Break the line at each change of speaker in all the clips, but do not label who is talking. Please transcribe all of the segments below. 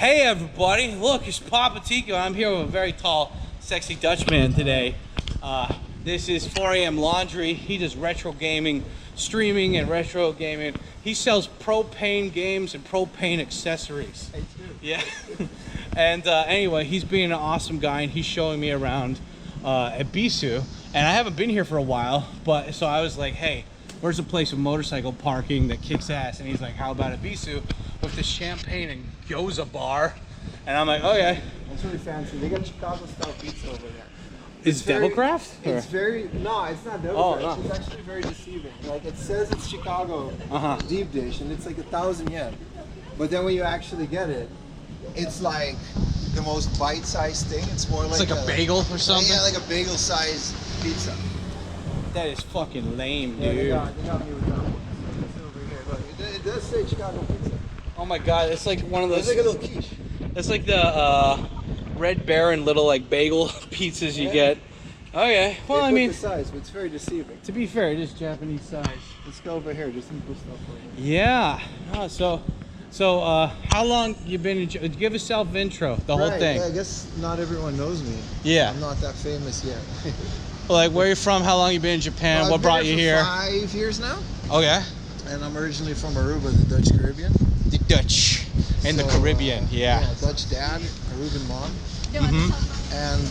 Hey everybody, look, it's Papa Tico. I'm here with a very tall, sexy Dutchman today. This is 4 AM Laundry. He does retro gaming, streaming and retro gaming. He sells propane games and propane accessories.
I do.
Yeah. And anyway, he's being an awesome guy and he's showing me around at Bisu. And I haven't been here for a while, but so I was like, hey, where's a place with motorcycle parking that kicks ass? And he's like, how about at Bisu with the champagne and gyoza bar? And I'm like, okay.
That's really fancy. They got Chicago style pizza over there.
Is Devilcraft?
It's very, no, it's not Devilcraft.
Oh, no.
It's actually very deceiving. Like it says it's Chicago deep dish and it's like 1,000 yen. But then when you actually get it, it's like the most bite-sized thing. It's more like,
it's like a bagel or something?
Yeah, like a bagel-sized pizza.
That is fucking lame,
Yeah,
dude.
they got me with that one. It's over here. Look, it does say Chicago pizza.
Oh my god, it's like one of those.
It's like a little quiche.
It's like the Red Baron little like bagel pizzas you get. Okay, well I mean,
the size, but it's very deceiving.
to be fair, it is Japanese size.
Let's go over here. There's some cool stuff for you.
Yeah. No, so how long you been in? Give a self intro, the whole thing.
Yeah, I guess not everyone knows me.
Yeah.
I'm not that famous yet.
Like where you from? How long you been in Japan?
Well,
What brought you here?
5 years now.
Okay.
And I'm originally from Aruba, the Dutch Caribbean.
The Dutch and the Caribbean. Yeah.
Dutch dad, Aruban mom.
Mm-hmm.
And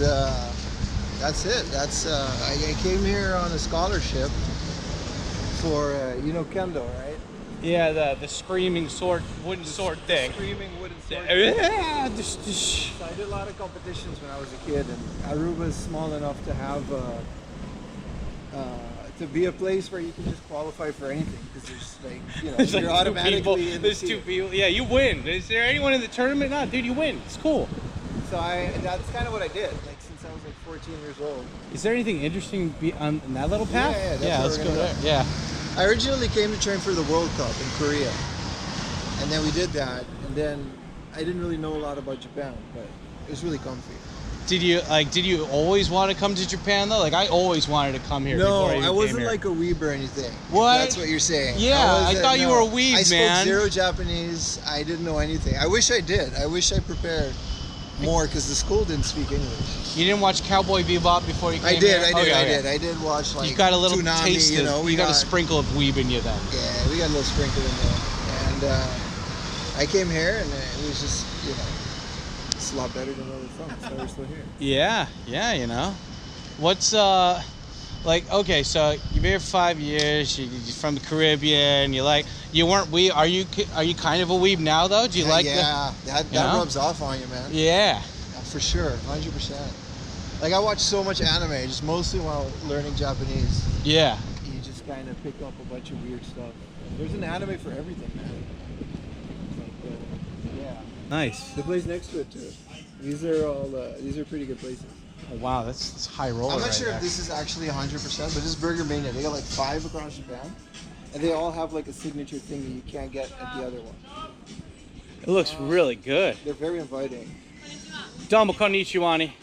that's it. That's I came here on a scholarship for you know kendo, right?
Yeah, the screaming sword, wooden sword thing.
Screaming wooden sword.
Yeah.
So I did a lot of competitions when I was a kid, and Aruba is small enough to have to be a place where you can just qualify for anything because there's like you know
There's
you're
like
automatically in the
There's two
team.
people. Yeah, you win. Is there anyone in the tournament? No, dude, you win. It's cool.
So that's kind of what I did like since I was like 14 years old.
Is there anything interesting on that little path?
Yeah,
let's go there. Yeah.
I originally came to train for the World Cup in Korea, and then we did that, and then I didn't really know a lot about Japan, but it was really comfy.
Did you always want to come to Japan though? Like I always wanted to come here.
No,
before
I wasn't
came here.
like a weeb or anything.
What?
That's what you're saying.
Yeah, I thought you were a weeb,
I
man.
spoke zero Japanese. I didn't know anything. I wish I did. I wish I prepared more because the school didn't speak English.
You didn't watch Cowboy Bebop before you came here?
I did watch like
you got a little
Toonami,
taste
you know,
you got a sprinkle of weeb in you then.
Yeah, we got a little sprinkle in there. And I came here and it was just, you know, it's a lot better than where we're from. That's why we're still here.
Yeah, you know. What's like okay, so you've been here for 5 years, you're from the Caribbean, you weren't weeb. Are you kind of a weeb now though? Do you like
that rubs off on you, man.
Yeah.
For sure, 100%. Like I watch so much anime, just mostly while learning Japanese.
Yeah.
You just kind of pick up a bunch of weird stuff. There's an anime for everything, man. Like, yeah.
Nice.
The place next to it too. These are pretty good places.
Oh, wow, that's high roller.
I'm not
right
sure
there.
if this is actually 100%, but this is Burger Mania. They got like 5 across Japan, and they all have like a signature thing that you can't get at the other one.
It looks really good.
They're very inviting.
Domo konnichiwa ni.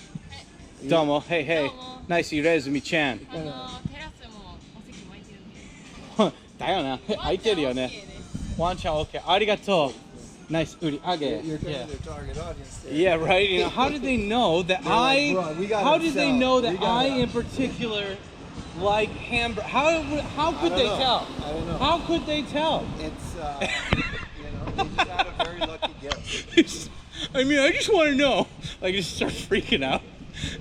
Domo, hey. Nice Irezumi-chan.
テラスもお席も空いてるんで。
だよな。空いてるよね。ワンちゃん OK。ありがとう。Nice 売り上げ。
You're kind of their target audience there.
Yeah, right. You know, how did they know that
like, "Bro, we gotta
how did they
sell.
know that
We gotta-"
I in particular like hamburger? How could they tell?
I don't know.
How could they tell?
It's you know, they just had a very lucky guess.
I mean, I just want to know. Like, just start freaking out.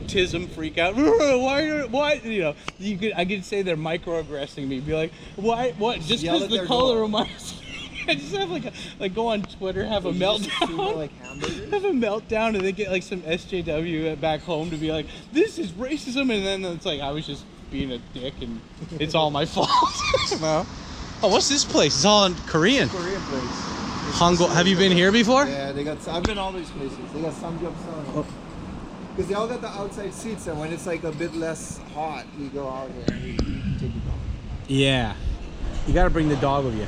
Tism freak out. Why? You know, I could say they're microaggressing me. Be like, why? What? Just
yell
because
at
the
their
color
dog.
of my skin. I just have like go on Twitter, have a
You just assume they're
meltdown.
like hamburgers?
Have a meltdown, and then get like some SJW back home to be like, this is racism, and then it's like I was just being a dick, and it's all my fault. No. Oh, what's this place? It's all in Korean.
Korean place.
Hangul. Have you been here before?
Yeah, they got. I've been all these places. They got samgyeopsal. Because they all got the outside seats, and when it's like a bit less hot, we go out here and we take it off.
Yeah. You gotta bring the dog with you.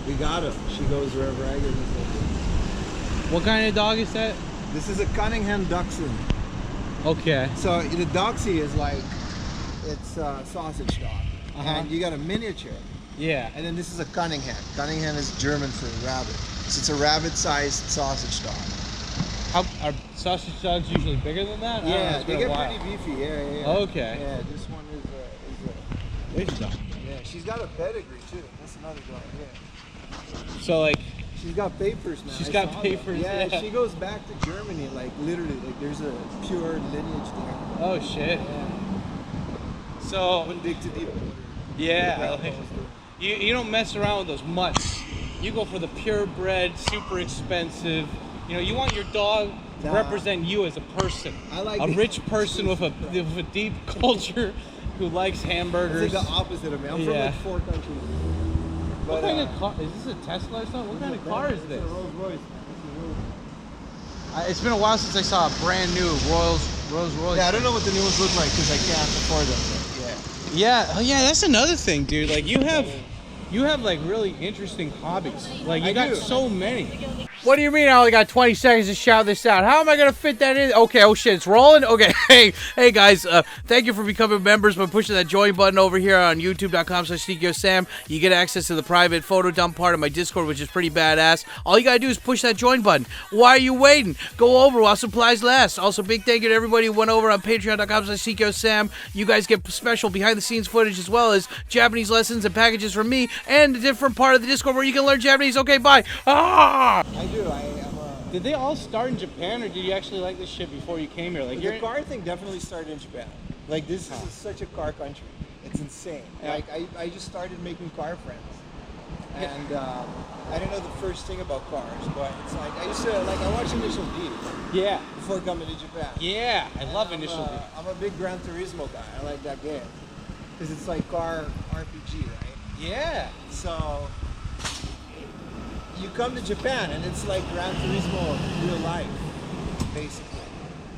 We got her. She goes wherever I go.
What kind of dog is that?
This is a Cunningham Dachshund.
Okay.
So the Doxy is like, it's a sausage dog. And you got a miniature.
Yeah.
And then this is a Cunningham. Cunningham is German for rabbit. So it's a rabbit-sized sausage dog.
How are sausage dogs usually bigger than that?
Yeah, they get pretty beefy. Yeah.
Okay.
Yeah, this one is
Big dog.
yeah. She's got a pedigree too. That's another dog. Yeah.
So like,
She's got papers now.
she's
I
got
saw
papers.
that. Yeah, she goes back to Germany. Like literally, like there's a pure lineage there.
Oh shit.
Yeah.
So
One dig to deep water.
yeah, like, you don't mess around with those mutts. You go for the purebred, super expensive. You know, you want your dog to
Nah.
represent you as a person.
I like
a
it.
rich person with a deep culture who likes hamburgers.
It's like the opposite of me. I'm from
Yeah.
like 4 countries.
What
But,
kind of car? Is this a Tesla or something? What kind of car is this?
It's a Rolls Royce, man. It's a Rolls.
It's been a while since I saw a brand new Rolls Royce.
Yeah, I don't know what the new ones look like because I can't afford them. But yeah.
Yeah, oh yeah, that's another thing, dude. Like you have like really interesting hobbies. Like you
I
got
do.
so many. What do you mean I only got 20 seconds to shout this out? How am I gonna fit that in? Okay, oh shit, it's rolling? Okay, hey guys, thank you for becoming members by pushing that join button over here on youtube.com/Tkyosam. You get access to the private photo dump part of my Discord, which is pretty badass. All you gotta do is push that join button. Why are you waiting? Go over while supplies last. Also, big thank you to everybody who went over on patreon.com/Tkyosam. You guys get special behind the scenes footage as well as Japanese lessons and packages from me and a different part of the Discord where you can learn Japanese. Okay, bye. Ah!
I do. I am a...
Did they all start in Japan, or did you actually like this shit before you came here? Like
The car thing definitely started in Japan. Like this is such a car country. It's insane.
Yeah.
Like I just started making car friends. And I didn't know the first thing about cars, but it's like I used to I watched Initial D
Yeah,
before coming to Japan.
yeah, I love
I'm
Initial D.
I'm a big Gran Turismo guy. I like that game because it's like car RPG, right?
Yeah.
So you come to Japan and it's like Gran Turismo real life, basically.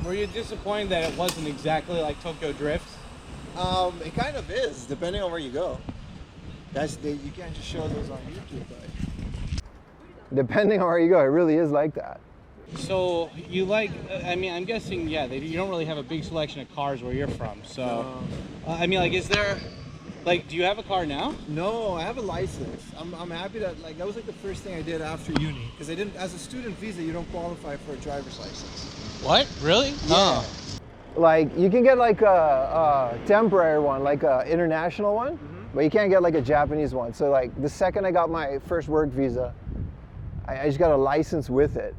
Were you disappointed that it wasn't exactly like Tokyo Drift?
It kind of is, depending on where you go. You can't just show those on YouTube, but depending on where you go, it really is like that.
So you like? I mean, I'm guessing, yeah. You don't really have a big selection of cars where you're from. So, I mean, like, is there? Like, do you have a car now?
No, I have a license. I'm happy that that was like the first thing I did after uni because I didn't. As a student visa, you don't qualify for a driver's license.
What? Really?
Yeah.
Oh.
Like you can get like a temporary one, like a international one, but you can't get like a Japanese one. So like the second I got my first work visa, I just got a license with it.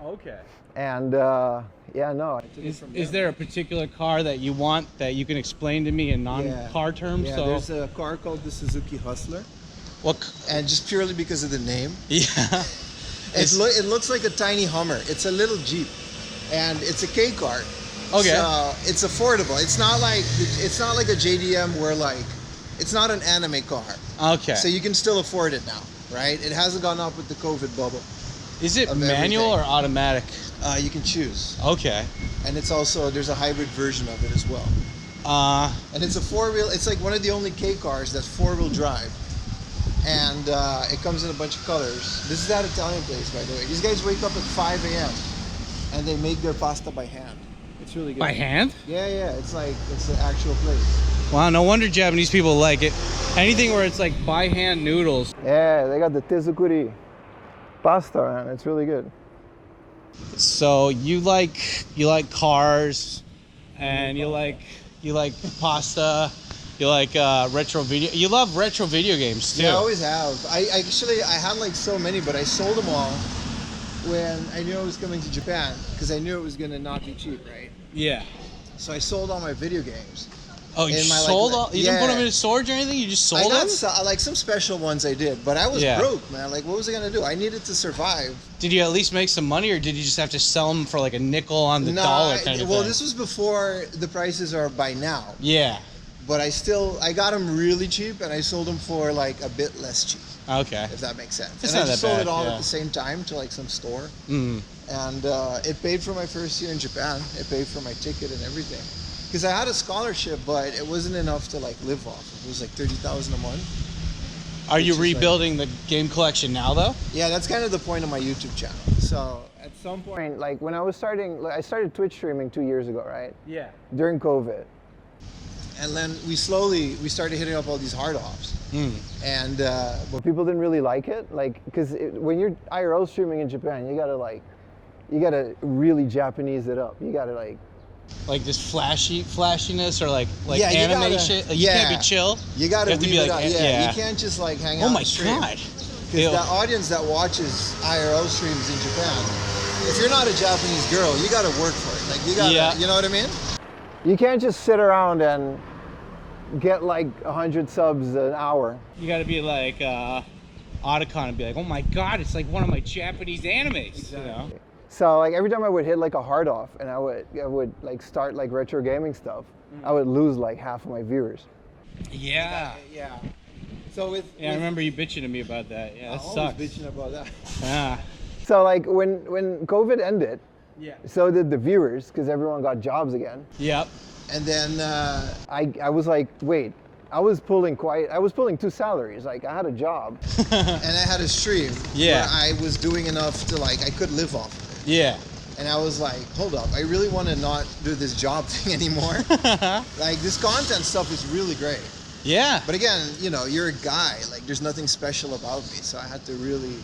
Okay.
And yeah, no.
Is there a particular car that you want that you can explain to me in non-car terms?
Yeah,
So,
there's a car called the Suzuki Hustler,
what?
and just purely because of the name,
Yeah.
it looks like a tiny Hummer. It's a little Jeep, and it's a K car.
Okay.
So it's affordable. It's not like a JDM where like it's not an anime car.
Okay.
So you can still afford it now, right? It hasn't gone up with the COVID bubble.
Is it
of
manual
everything.
or automatic?
You can choose,
Okay.
and it's also there's a hybrid version of it as well. And it's a 4-wheel. It's like one of the only K cars that's 4-wheel drive, and it comes in a bunch of colors. This is that Italian place, by the way. These guys wake up at 5 a.m. and they make their pasta by hand. It's really good.
By hand?
Yeah. It's the actual place.
Wow, no wonder Japanese people like it. Anything where it's like by hand noodles.
Yeah, they got the tezukuri pasta, man. It's really good.
So you like cars, and you like pasta, you like retro video. You love retro video games too.
Yeah, I always have. I had like so many, but I sold them all when I knew I was coming to Japan because I knew it was gonna not be cheap, right?
Yeah.
So I sold all my video games.
Oh, you
In my,
sold
like,
all? You didn't put them
yeah.
in storage or anything? You just sold
I
them?
got like some special ones I did, but I was
Yeah.
broke, man. Like, what was I gonna do? I needed to survive.
Did you at least make some money, or did you just have to sell them for like a nickel on the dollar kind of
well,
thing?
this was before the prices are by now.
Yeah.
But I got them really cheap, and I sold them for like a bit less cheap,
Okay.
if that makes sense.
It's
and
not
I just
that
sold
bad,
it all
yeah.
at the same time to like some store.
Mm.
And it paid for my first year in Japan. It paid for my ticket and everything. Because I had a scholarship, but it wasn't enough to like live off. It was like $30,000 a month.
Are you
Which is like-
rebuilding the game collection now, though?
Yeah, that's kind of the point of my YouTube channel. So at some point, like when I was starting, I started Twitch streaming 2 years ago, right?
Yeah.
During COVID. And then we started hitting up all these hard offs.
Mm.
And but people didn't really like it, like because when you're IRL streaming in Japan, you really Japanese it up. You gotta
like this flashiness or like
yeah,
animation. You can't be chill.
You gotta
have to
weave
be
it
like,
up. Yeah, you can't just like hang out.
Oh my
and stream.
god!
Because the audience that watches IRL streams in Japan, if you're not a Japanese girl, you gotta work for it. Like you gotta, you know what I mean? You can't just sit around and get like 100 subs an hour.
You gotta be like Otacon and be like, oh my god, it's like one of my Japanese animes. Exactly. You know?
So like every time I would hit like a hard off and I would like start like retro gaming stuff, I would lose like half of my viewers.
Yeah.
Yeah. So
I remember you bitching to me about that. Yeah, that sucks.
Always bitching about that.
Yeah.
So like when COVID ended,
yeah.
So did the viewers because everyone got jobs again.
Yep.
And then I was like, wait, I was pulling 2 salaries. Like I had a job and I had a stream where I was doing enough to like I could live off of it.
Yeah.
And I was like, hold up, I really want to not do this job thing anymore. Like this content stuff is really great.
Yeah.
But again, you know, you're a guy, like there's nothing special about me. So I had to really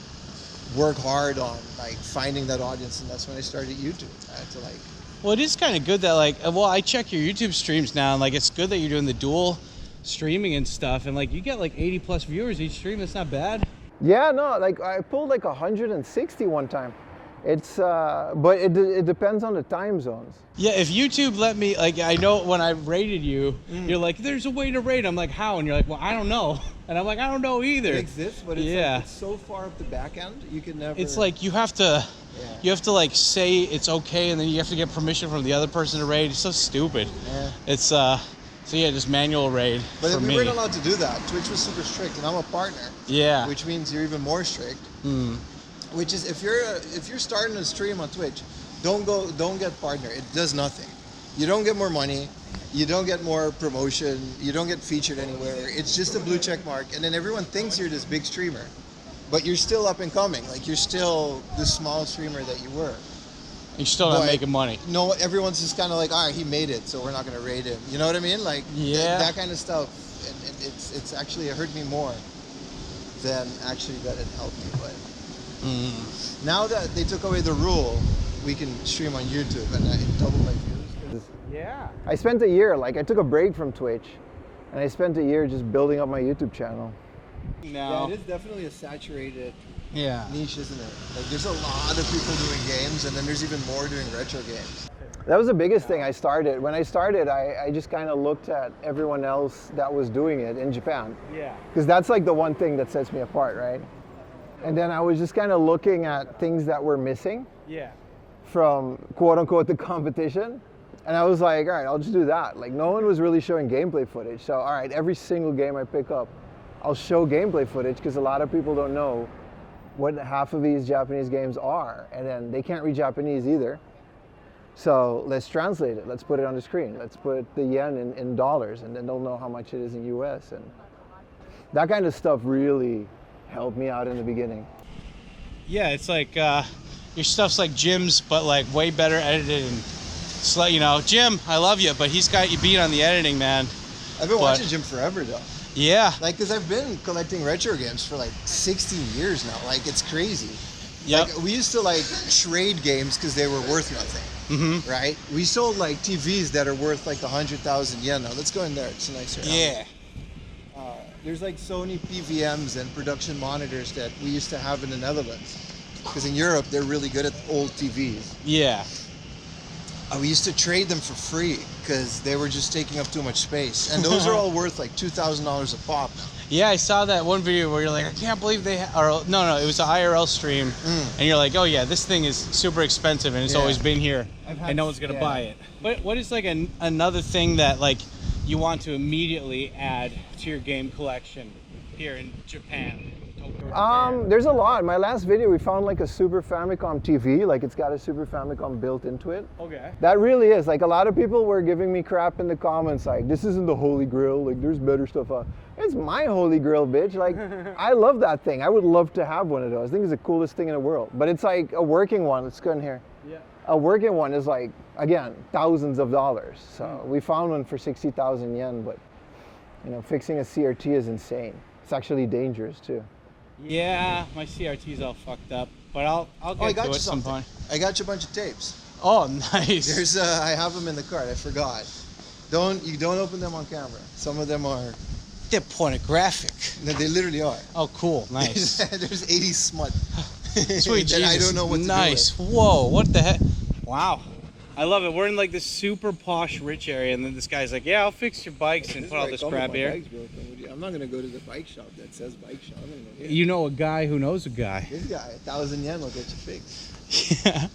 work hard on like finding that audience, and that's when I started YouTube. I had to like.
Well, it is kind of good that like, well, I check your YouTube streams now, and like it's good that you're doing the dual streaming and stuff, and like you get like 80 plus viewers each stream. That's not bad.
Yeah, no, like I pulled like 160 one time. It's but it depends on the time zones.
Yeah, if YouTube let me, like I know when I rated you, you're like, there's a way to rate. I'm like, how? And you're like, well, I don't know. And I'm like, I don't know either.
It exists, but it's, like, it's so far up the back end, you can never.
It's like you have to like say it's okay, and then you have to get permission from the other person to raid. It's so stupid. Yeah. It's so yeah, just manual raid.
But
for
we
me.
weren't allowed to do that. Twitch was super strict, and I'm a partner.
Yeah.
Which means you're even more strict. Which is if you're starting a stream on Twitch, don't get partner. It does nothing. You don't get more money. You don't get more promotion. You don't get featured anywhere. It's just a blue check mark, and then everyone thinks you're this big streamer, but you're still up and coming. Like you're still the small streamer that you were.
You're still not making money.
No, everyone's just kind of like, all right, he made it, so we're not gonna rate him. You know what I mean? Like that kind of stuff. And it's actually it hurt me more than actually that it helped me. But now that they took away the rule, we can stream on YouTube, and I doubled my views.
Yeah.
I spent a year, like I took a break from Twitch, and I spent a year just building up my YouTube channel.
No.
Yeah, it is definitely a saturated
niche,
isn't it? Like there's a lot of people doing games, and then there's even more doing retro games. That was the biggest thing I started. When I started, I just kind of looked at everyone else that was doing it in Japan. Yeah. Because that's like the one thing that sets me apart, right? And then I was just kind of looking at things that were missing from quote unquote the competition. And I was like, all right, I'll just do that. Like no one was really showing gameplay footage. So all right, every single game I pick up, I'll show gameplay footage because a lot of people don't know what half of these Japanese games are. And then they can't read Japanese either. So let's translate it. Let's put it on the screen. Let's put the yen in dollars, and then they'll know how much it is in US. And that kind of stuff really helped me out in the beginning.
Yeah, it's like your stuff's like Jim's, but like way better edited and you know, Jim, I love you, but he's got you beat on the editing, man.
I've been watching Jim forever though.
Yeah.
Like, cause I've been collecting retro games for like 16 years now. Like, it's crazy.
Yep.
Like, we used to like trade games because they were worth nothing, right? We sold like TVs that are worth like 100,000 yen. Now let's go in there. It's a nicer house.
Yeah.
There's like Sony PVMs and production monitors that we used to have in the Netherlands. Because in Europe, they're really good at old TVs.
Yeah.
We used to trade them for free because they were just taking up too much space. And those are all worth like $2,000 a pop now.
Yeah, I saw that one video where you're like, I can't believe they or no, it was an IRL stream. And you're like, oh yeah, this thing is super expensive and it's always been here and no one's going to buy it. What is like another thing that like you want to immediately add to your game collection here in Japan?
There's a lot. My last video, we found like a Super Famicom TV, like it's got a Super Famicom built into it.
Okay.
That really is. Like a lot of people were giving me crap in the comments, like this isn't the Holy Grail, like there's better stuff out. It's my Holy Grail, bitch. Like I love that thing. I would love to have one of those. I think it's the coolest thing in the world. But it's like a working one. Let's go in here. Yeah. A working one is like, again, thousands of dollars. So we found one for 60,000 yen, but you know, fixing a CRT is insane. It's actually dangerous too.
Yeah, my CRT's all fucked up, but I'll
Oh, I
get
got
to
you
it some
something.
point.
I got you a bunch of tapes.
Oh, nice.
There's I have them in the cart. I forgot. You don't open them on camera. Some of them are.
They're pornographic.
No, they literally are.
Oh, cool. Nice.
There's 80s smut.
Sweet
that
Jesus.
I don't know what
nice.
to do with.
Whoa, what the heck? Wow. I love it. We're in like this super posh, rich area, and then this guy's like, "Yeah, I'll fix your bikes and put all this crap here."
I'm not gonna go to the bike shop that says bike shop. I'm gonna go here.
You know a guy who knows a guy.
This guy, 1,000 yen will get you fixed.
Yeah.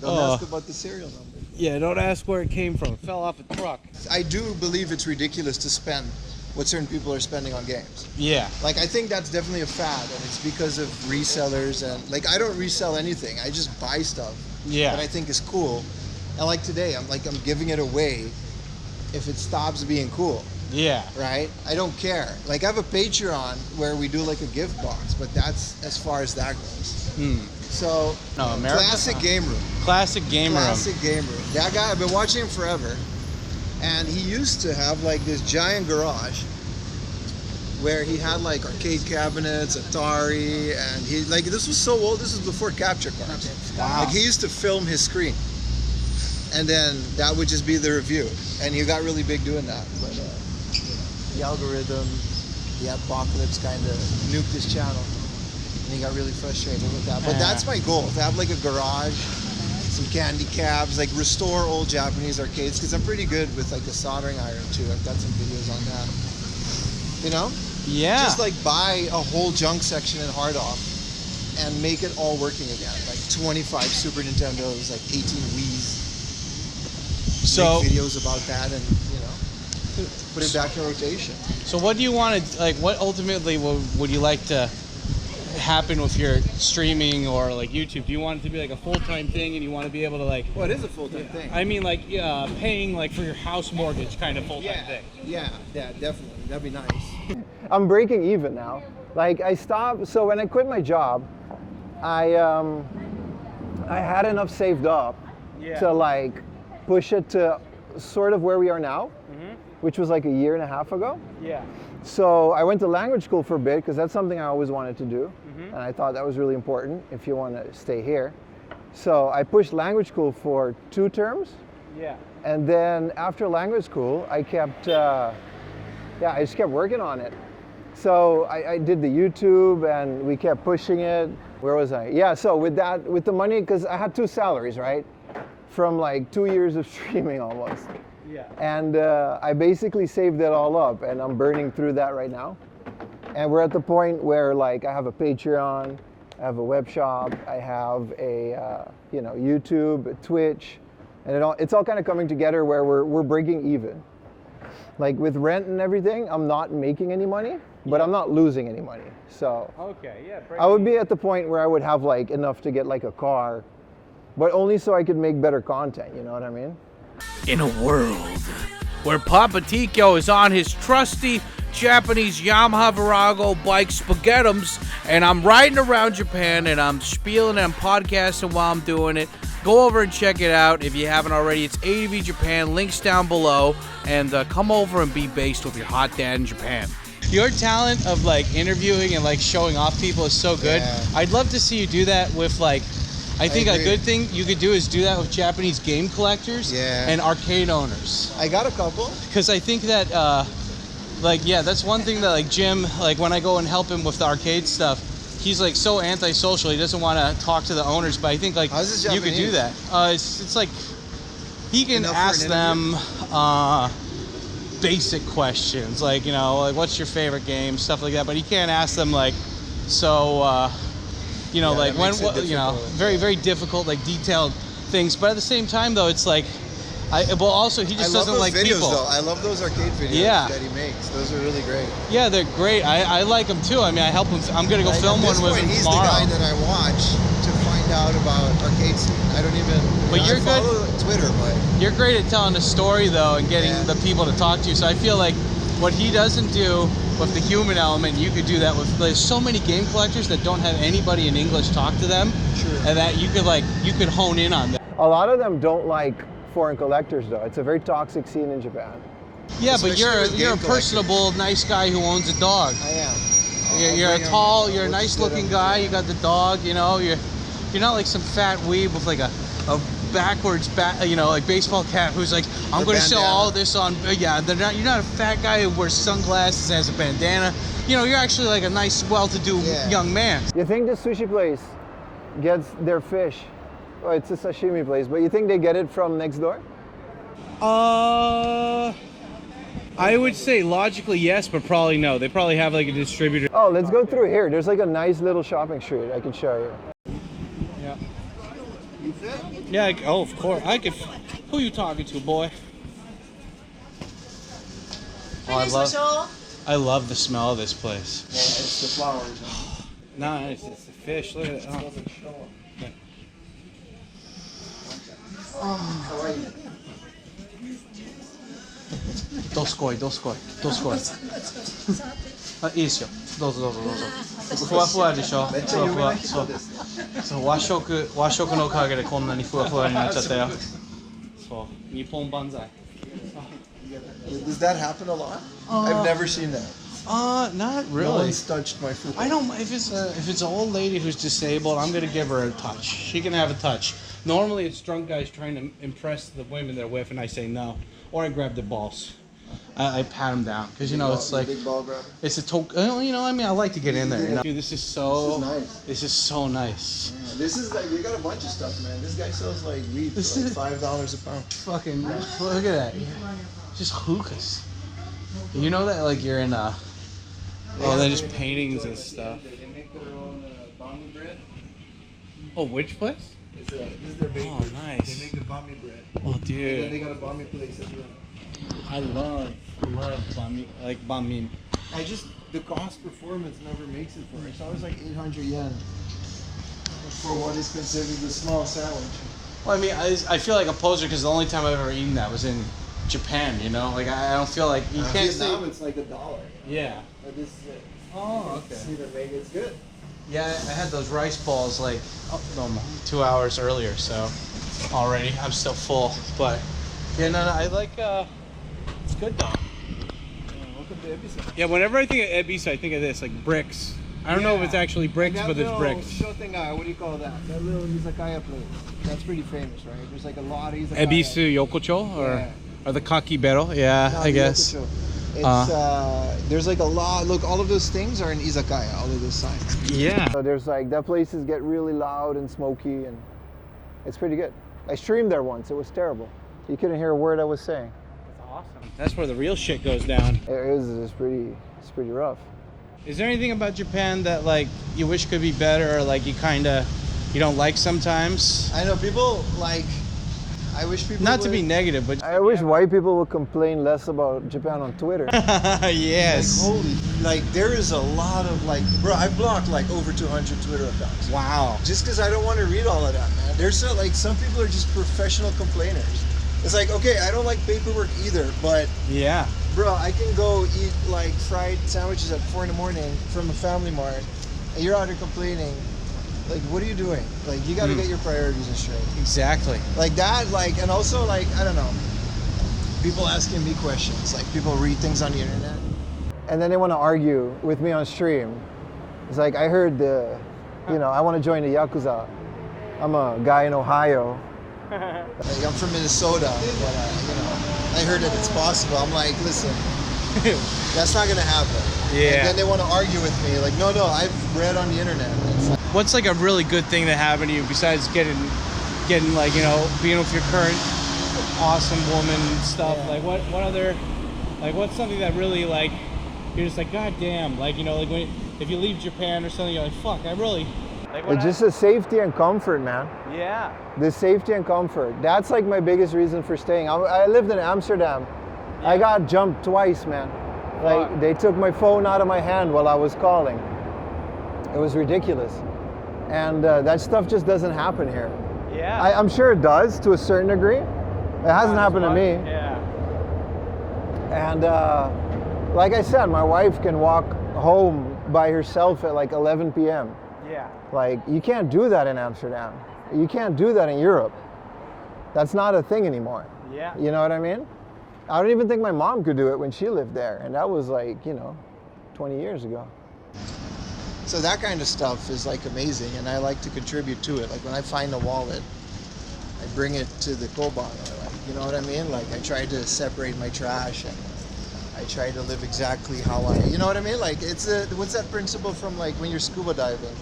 Don't ask about the serial number.
Yeah, don't ask where it came from. It fell off a truck.
I do believe it's ridiculous to spend what certain people are spending on games.
Yeah.
Like, I think that's definitely a fad, and it's because of resellers, and like, I don't resell anything. I just buy stuff
Yeah.
that I think is cool. And like today, I'm giving it away if it stops being cool,
Yeah.
right? I don't care. Like, I have a Patreon where we do like a gift box, but that's as far as that goes. So,
No, America?
classic game room.
Classic game room.
Classic game room. That guy, I've been watching him forever, and he used to have like this giant garage where he had like arcade cabinets, Atari, and he like, this was so old. This was before capture cards.
Wow.
Like, he used to film his screen, and then that would just be the review. And he got really big doing that. But the algorithm, the apocalypse kind of nuked his channel, and he got really frustrated with that. But that's my goal, to have like a garage, some candy cabs, like restore old Japanese arcades, because I'm pretty good with like the soldering iron too. I've got some videos on that. You know?
Yeah.
Just like buy a whole junk section and hard off and make it all working again. Like 25 Super Nintendos, like 18 Wii's.
So
Make videos about that, and you know, put it back in rotation.
So what do you want to, like, what ultimately would you like to happen with your streaming or like YouTube? Do you want it to be like a full-time thing, and you want to be able to like,
Well, it is a full-time thing.
I mean like paying like for your house mortgage kind of full-time thing?
Yeah, definitely. That'd be nice. I'm breaking even now. Like, I stopped, so when I quit my job, I had enough saved up to like push it to sort of where we are now, which was like a year and a half ago.
Yeah.
So I went to language school for a bit, because that's something I always wanted to do, and I thought that was really important if you want to stay here. So I pushed language school for 2 terms,
Yeah.
and then after language school, I kept, I just kept working on it. So I did the YouTube, and we kept pushing it. Where was I? Yeah, so with the money, because I had 2 salaries, right? From like 2 years of streaming almost.
Yeah.
And I basically saved it all up, and I'm burning through that right now. And we're at the point where like I have a Patreon, I have a web shop, I have a YouTube, Twitch, and it's all kind of coming together where we're breaking even. Like with rent and everything, I'm not making any money, but I'm not losing any money. So
Okay. Yeah.
I would be at the point where I would have like enough to get like a car, but only so I could make better content. You know what I mean?
In a world where Papa Tiko is on his trusty Japanese Yamaha Virago bike spaghettums, and I'm riding around Japan, and I'm spieling and I'm podcasting while I'm doing it, go over and check it out if you haven't already. It's ADV Japan, links down below, and come over and be based with your hot dad in Japan.
Your talent of like interviewing and like showing off people is so good.
Yeah.
I'd love to see you do that with like, I think a
agree.
good thing you could do is do that with Japanese game collectors
Yeah.
and arcade owners.
I got a couple.
Because I think that, that's one thing that like Jim, like when I go and help him with the arcade stuff, he's like so antisocial. He doesn't want to talk to the owners, but I think like
How's his
you could do that.
Japanese?
It's like he can
Enough for
ask
an
them basic questions, like like what's your favorite game, stuff like that. But he can't ask them like like
that
when
makes it difficult.
very very difficult like detailed things. But at the same time though, it's like also he just
I love
doesn't
those
like
videos,
people.
though. I love those arcade videos
Yeah.
that he makes. Those are really great.
Yeah, they're great. I like them too. I mean, I help him. I'm gonna go
Like,
film
at
one
this
with
point,
him
he's
tomorrow.
the guy that I watch to find out about arcade scene. I don't even.
But you're
I
good.
follow Twitter, but
You're great at telling a story though, and getting
Yeah.
the people to talk to you. So I feel like what he doesn't do with the human element, you could do that with. There's so many game collectors that don't have anybody in English talk to them,
Sure.
and that you could hone in on that.
a lot of them don't like foreign collectors, though. It's a very toxic scene in Japan.
Yeah,
Especially
but
with
you're a
game
personable, nice guy who owns a dog.
I am.
You're a tall, you're a nice looking guy. You got the dog, you know. You're not like some fat weeb with like a backwards like baseball cap who's like, I'm going to sell all this on. Yeah, you're not a fat guy who wears sunglasses and has a bandana. You know, you're actually like a nice, well-to-do young man.
You think the sushi place gets their fish? Oh, it's a sashimi place, but you think they get it from next door?
I would say logically yes, but probably no. They probably have like a distributor.
Oh, let's go through here. There's like a nice little shopping street I can show you.
Yeah. Yeah, oh, of course. Who you talking to, boy? Oh, I love the smell of this place.
Yeah, it's the flowers.
No, it's the fish. Look at it.
Oh.
Doskoi. あ、いいですよ。どうぞ。ふわふわでしょ。ふわふわ。そう和食のおかげでこんなにふわふわになっちゃったよ。そう、日本万歳。
Does that happen a lot? I've never seen that.
Not really.
No one's touched my food.
I don't. If it's an old lady who's disabled, I'm gonna give her a touch. She can have a touch. Normally, it's drunk guys trying to impress the women they're with, and I say no, or I grab their balls. I pat them down because it's like
big ball grabber.
it's a I mean, I like to get in there. You know? Dude, this is so nice. This is so nice.
Yeah, this is like we got a bunch of stuff, man. This guy sells like weed for like $5 a pound.
Fucking look at that. Just hookahs. You know that like you're in they're just paintings and stuff.
They make their own bami bread.
Oh, which place?
This is their bakery.
Oh, nice.
They make the bami bread.
Oh,
And then
dude.
they got a bami place as well.
I love bami, like bami.
The cost performance never makes it for me. It's always like 800 yen for what is considered a small sandwich.
Well, I mean, I feel like a poser because the only time I've ever eaten that was in Japan, you know? Like, I don't feel like you can't
Vietnam,
say...
it's like $1.
Yeah.
But this is it.
Oh, okay.
It's good.
Yeah, I had those rice balls like 2 hours earlier, so already I'm still full. But yeah, no, I like. It's good though.
Welcome to Ibiza.
Yeah, whenever I think of Ibiza, I think of this like bricks. I don't know if it's actually bricks, but it's bricks.
Shotengai, what do you call that? That little izakaya place. That's pretty famous, right? There's like a lot of izakaya.
Ebisu Yokocho or the Kakibero? Yeah,
No,
I guess.
Yokocho. It's there's like a lot. Look, all of those things are in izakaya. All of those signs.
Yeah.
So there's like that places get really loud and smoky, and it's pretty good. I streamed there once. It was terrible. You couldn't hear a word I was saying.
That's awesome. That's where the real shit goes down.
It's pretty rough.
Is there anything about Japan that like you wish could be better, or like you don't like sometimes?
I know people like. I wish people.
Not to be negative, but
I wish white people would complain less about Japan on Twitter.
yes.
Like, holy, like there is a lot of like, bro, I've blocked like over 200 Twitter accounts.
Wow.
Just because I don't want to read all of that, man. There's like some people are just professional complainers. It's like, okay, I don't like paperwork either, but
yeah,
bro, I can go eat like fried sandwiches at 4 a.m. from a family mart, and you're out here complaining. Like, what are you doing? Like, you got to get your priorities in straight.
Exactly.
Like that, like, and also like, I don't know, people asking me questions. Like, people read things on the internet, and then they want to argue with me on stream. It's like, I heard I want to join the Yakuza. I'm a guy in Ohio. Like, I'm from Minnesota, but I heard that it's possible. I'm like, listen, that's not gonna happen.
Yeah.
And then they want to argue with me, like, no, I've read on the internet. It's like,
what's like a really good thing that happened to you besides getting like, being with your current awesome woman and stuff?
Yeah.
Like what other, like what's something that really like you're just like, god damn, like like if you leave Japan or something, you're like, fuck, I really like
it's just the safety and comfort, man.
Yeah.
The safety and comfort. That's like my biggest reason for staying. I lived in Amsterdam. Yeah. I got jumped twice, man. Like, they took my phone out of my hand while I was calling. It was ridiculous. And that stuff just doesn't happen here.
Yeah.
I'm sure it does to a certain degree. It hasn't happened to me.
Yeah.
And like I said, my wife can walk home by herself at like 11 p.m.
Yeah.
Like, you can't do that in Amsterdam. You can't do that in Europe. That's not a thing anymore.
Yeah.
You know what I mean? I don't even think my mom could do it when she lived there. And that was like, 20 years ago. So that kind of stuff is like amazing, and I like to contribute to it. Like when I find a wallet, I bring it to the koban. Like, you know what I mean? Like I try to separate my trash, and I try to live exactly how you know what I mean? Like it's what's that principle from like when you're scuba diving?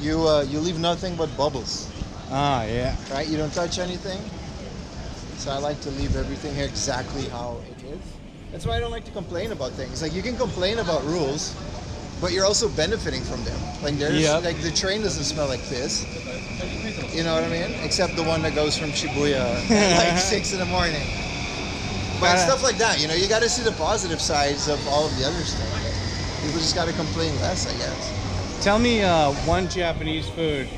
You leave nothing but bubbles.
Ah, yeah.
Right? You don't touch anything. So I like to leave everything here exactly how it is. That's why I don't like to complain about things. Like you can complain about rules, but you're also benefiting from them. Like there's like the train doesn't smell like piss. You know what I mean? Except the one that goes from Shibuya at like 6 in the morning. But stuff like that, you know, you got to see the positive sides of all of the other stuff. People just got to complain less, I guess.
Tell me one Japanese food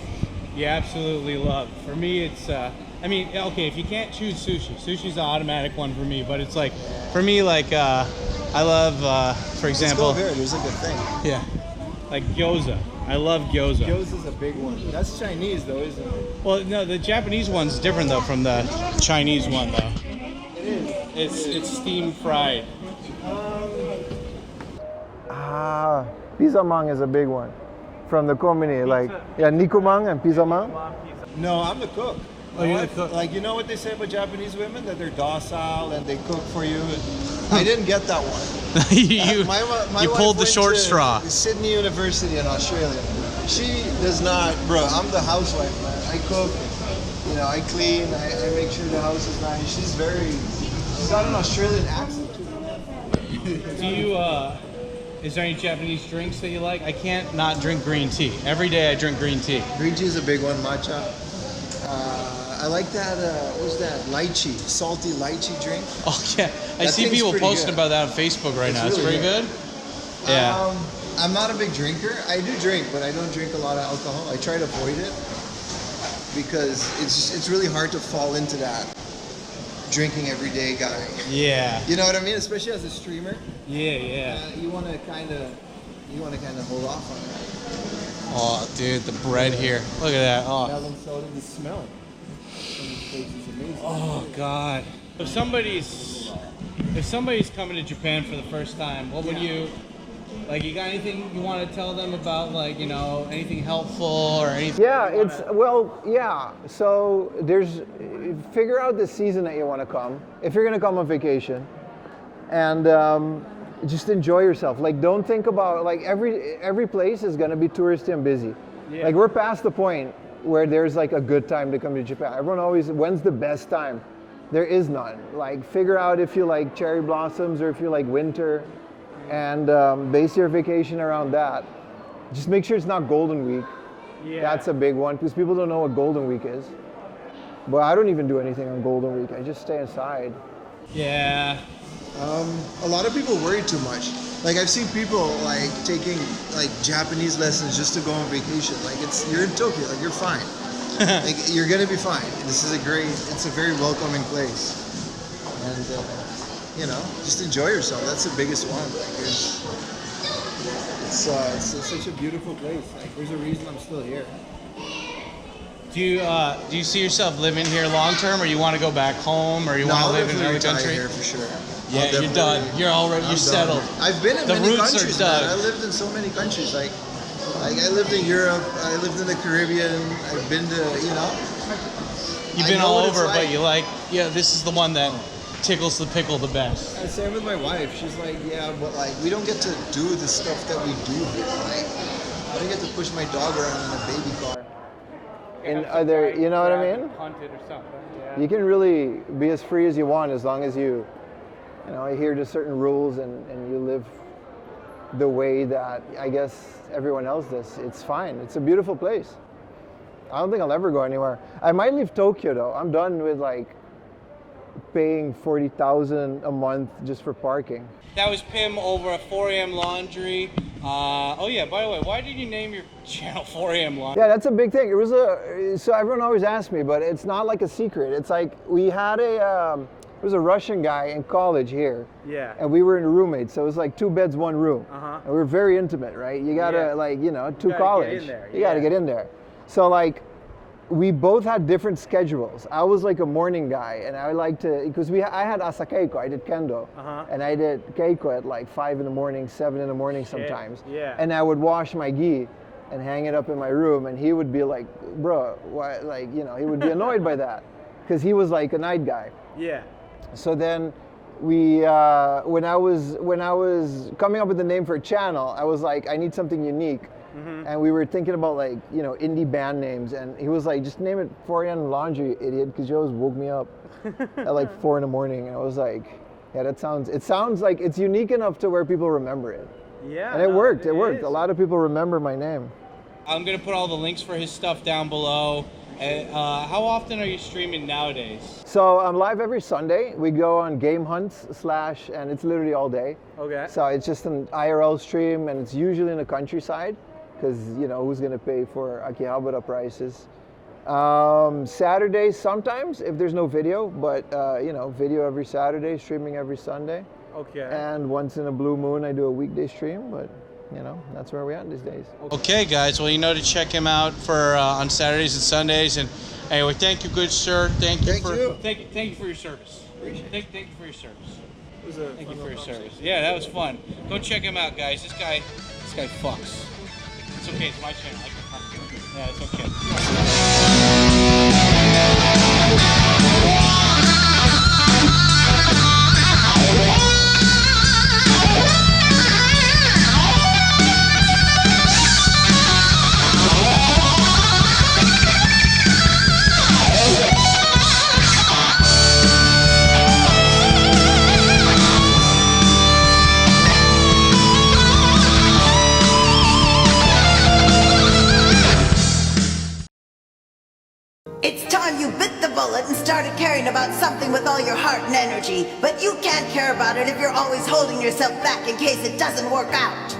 you absolutely love. For me, it's, I mean, okay, if you can't choose sushi, sushi's the automatic one for me, but it's like, for me, like, I love, for example.
Let's go there, there's like a thing.
Yeah, like gyoza. I love gyoza.
Gyoza's a big one. That's Chinese though, isn't it?
Well, no, the Japanese one's different though from the Chinese one though.
It is.
It's steam fried.
Pisamang is a big one. From the komini, like, yeah, nikumang and pisamang. No, I'm the cook.
Oh, you're the cook.
Like, you know what they say about Japanese women? That they're docile and they cook for you. I didn't get that one.
you
My
pulled
wife
the short
went to
straw.
Sydney University in Australia. She does not, bro, I'm the housewife, man. I cook, you know, I clean, I make sure the house is nice. She's got an Australian accent too.
Do you, is there any Japanese drinks that you like? I can't not drink green tea. Every day I drink green tea.
Green tea is a big one, matcha. I like that, what's that, lychee, salty lychee drink.
Oh yeah, I see people posting about that on Facebook right now. It's pretty good. Yeah.
I'm not a big drinker. I do drink, but I don't drink a lot of alcohol. I try to avoid it because it's really hard to fall into that drinking everyday guy.
Yeah.
You know what I mean? Especially as a streamer.
Yeah.
You want to kind of hold off on that.
Oh, dude, the bread here. Look at that. Oh.
Melon soda, the smell from this place is amazing.
Oh God. If somebody's coming to Japan for the first time, what would you like? You got anything you want to tell them about, like, you know, anything helpful or anything?
Yeah, so figure out the season that you want to come. If you're going to come on vacation, and just enjoy yourself. Like, don't think about, like, every place is going to be touristy and busy. Yeah. Like, we're past the point where there's like a good time to come to Japan. Everyone always, when's the best time? There is none. Like, figure out if you like cherry blossoms or if you like winter, and base your vacation around that. Just make sure it's not Golden Week. Yeah. That's a big one, because people don't know what Golden Week is. But I don't even do anything on Golden Week. I just stay inside.
Yeah.
A lot of people worry too much. Like, I've seen people like taking like Japanese lessons just to go on vacation. Like, you're in Tokyo, like, you're fine. Like, you're gonna be fine. It's a very welcoming place. And you know, just enjoy yourself. That's the biggest one. Like, it's such a beautiful place. Like, there's a reason I'm still here.
Do you see yourself living here long term, or you want to go back home, or you want to live in another country?
Here for sure.
Yeah, you're done. You're settled.
I've been in many countries.
Man.
I lived in so many countries. Like I lived in Europe. I lived in the Caribbean. I've been to, you know.
You've been all over, but you like, yeah, this is the one that tickles the pickle the best.
And same with my wife. She's like, yeah, but like, we don't get to do the stuff that we do here. Like, I don't get to push my dog around in a baby car. And other, you know what I mean?
Hunted or something. Yeah.
You can really be as free as you want, as long as you adhere to certain rules and you live the way that I guess everyone else does. It's fine. It's a beautiful place. I don't think I'll ever go anywhere. I might leave Tokyo though. I'm done with like paying $40,000 a month just for parking.
That was Pim over at 4 AM Laundry. Oh yeah, by the way, why did you name your channel 4 AM Laundry?
Yeah, that's a big thing. So everyone always asks me, but it's not like a secret. It's like, we had there was a Russian guy in college here.
Yeah.
And we were in roommates, so it was like 2 beds, 1 room.
Uh-huh.
And we were very intimate, right? You gotta, like, to college.
Get in there.
You gotta get in there. So like, we both had different schedules. I was like a morning guy, and I like to, because I had asakeiko, I did kendo, and I did keiko at like 5 in the morning, 7 in the morning sometimes.
Yeah.
And I would wash my gi and hang it up in my room, and he would be like, bro, why, like, you know, he would be annoyed by that, because he was like a night guy.
Yeah.
So then we, when I was coming up with the name for a channel, I was like, I need something unique. And we were thinking about like, you know, indie band names, and he was like, just name it Florian Laundry, you idiot, because you always woke me up at like 4 in the morning. And I was like, yeah, it sounds like it's unique enough to where people remember it.
Yeah.
And it worked. A lot of people remember my name.
I'm gonna put all the links for his stuff down below. How often are you streaming nowadays?
So I'm live every Sunday. We go on game hunts / and it's literally all day.
Okay.
So it's just an IRL stream, and it's usually in the countryside, because, you know, who's gonna pay for Akihabara prices? Saturdays sometimes, if there's no video, but you know, video every Saturday, streaming every Sunday.
Okay.
And once in a blue moon, I do a weekday stream, but you know, that's where we're at these days.
Okay, guys. Well, you know to check him out for on Saturdays and Sundays. And anyway, thank you, good sir. Thank you for your service. Thank you for your service. Thank you for your service. Yeah, that was fun. Go check him out, guys. This guy fucks. It's okay. It's my channel. I can fuck. Yeah, it's okay.
It's time you bit the bullet and started caring about something with all your heart and energy. But you can't care about it if you're always holding yourself back in case it doesn't work out.